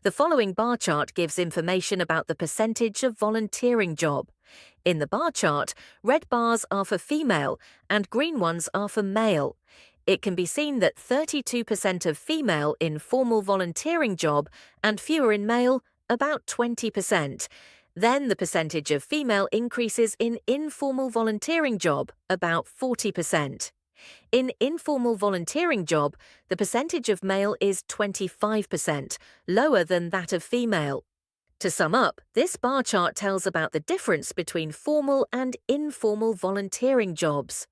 The following bar chart gives information about the percentage of volunteering job. In the bar chart, red bars are for female and green ones are for male. It can be seen that 32% of female in formal volunteering job and fewer in male, about 20%. Then the percentage of female increases in informal volunteering job, about 40%. In informal volunteering job, the percentage of male is 25%, lower than that of female. To sum up, this bar chart tells about the difference between formal and informal volunteering jobs.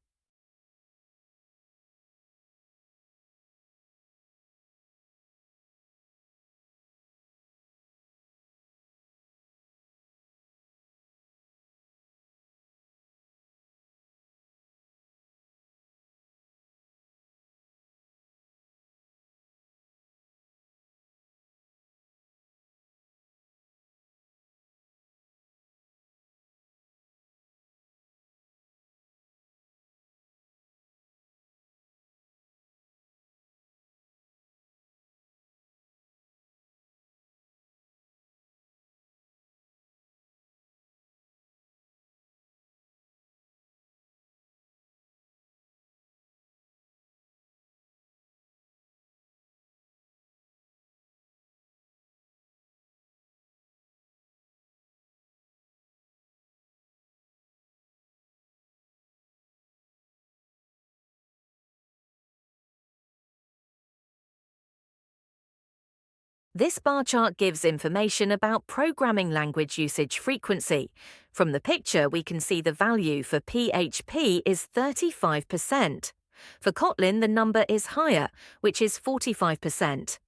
This bar chart gives information about programming language usage frequency. From the picture, we can see the value for PHP is 35%. For Kotlin, the number is higher, which is 45%.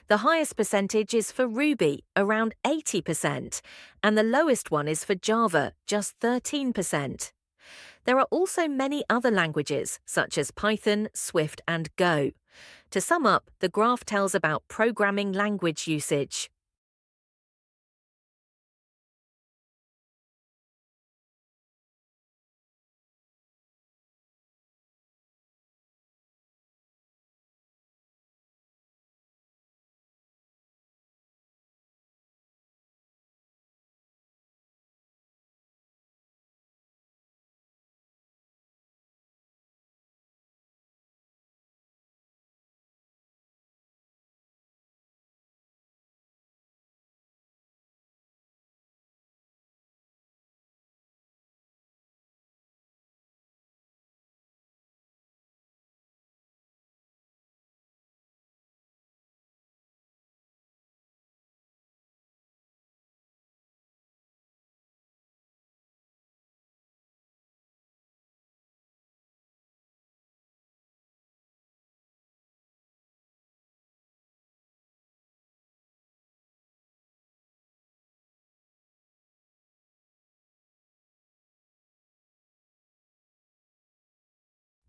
The highest percentage is for Ruby, around 80%, and the lowest one is for Java, just 13%. There are also many other languages, such as Python, Swift, and Go. To sum up, the graph tells about programming language usage.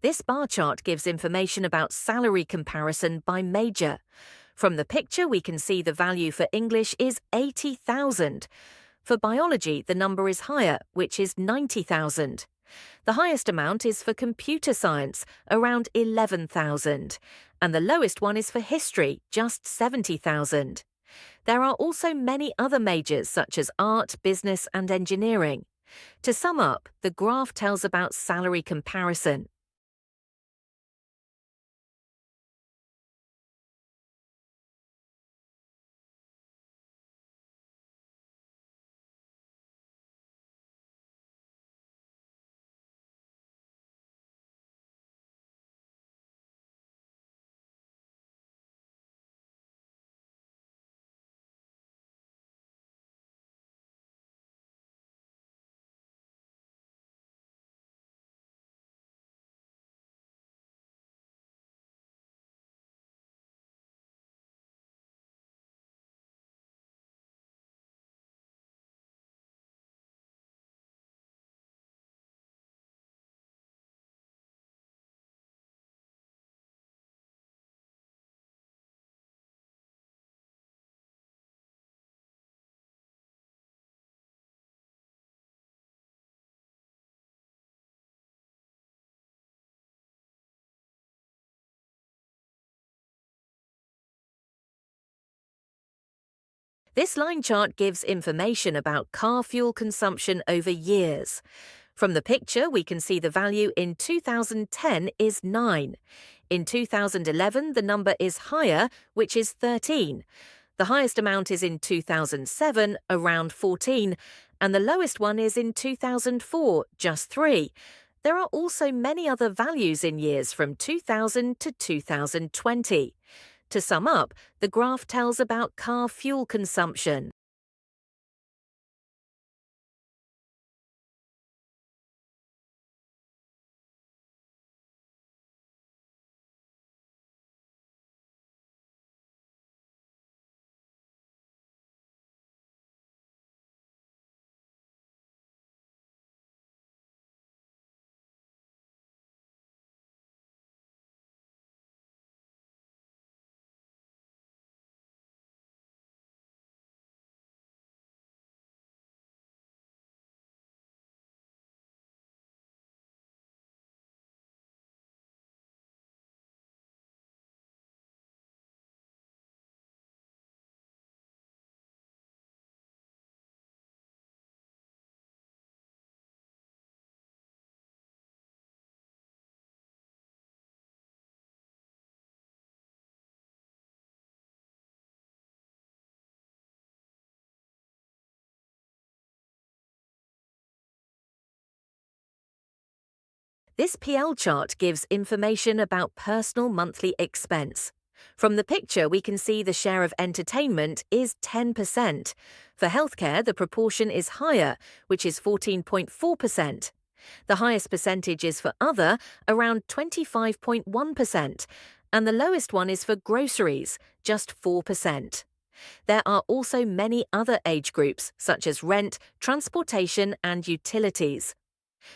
This bar chart gives information about salary comparison by major. From the picture, we can see the value for English is 80,000. For biology, the number is higher, which is 90,000. The highest amount is for computer science, around 11,000. And the lowest one is for history, just 70,000. There are also many other majors such as art, business, and engineering. To sum up, the graph tells about salary comparison. This line chart gives information about car fuel consumption over years. From the picture, we can see the value in 2010 is 9. In 2011, the number is higher, which is 13. The highest amount is in 2007, around 14, and the lowest one is in 2004, just 3. There are also many other values in years from 2000 to 2020. To sum up, the graph tells about car fuel consumption. This PL chart gives information about personal monthly expense. From the picture, we can see the share of entertainment is 10%. For healthcare, the proportion is higher, which is 14.4%. The highest percentage is for other, around 25.1%, and the lowest one is for groceries, just 4%. There are also many other age groups, such as rent, transportation, and utilities.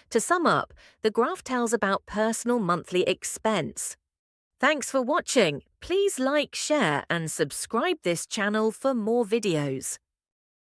To sum up, the graph tells about personal monthly expense. Thanks for watching. Please like, share, and subscribe this channel for more videos.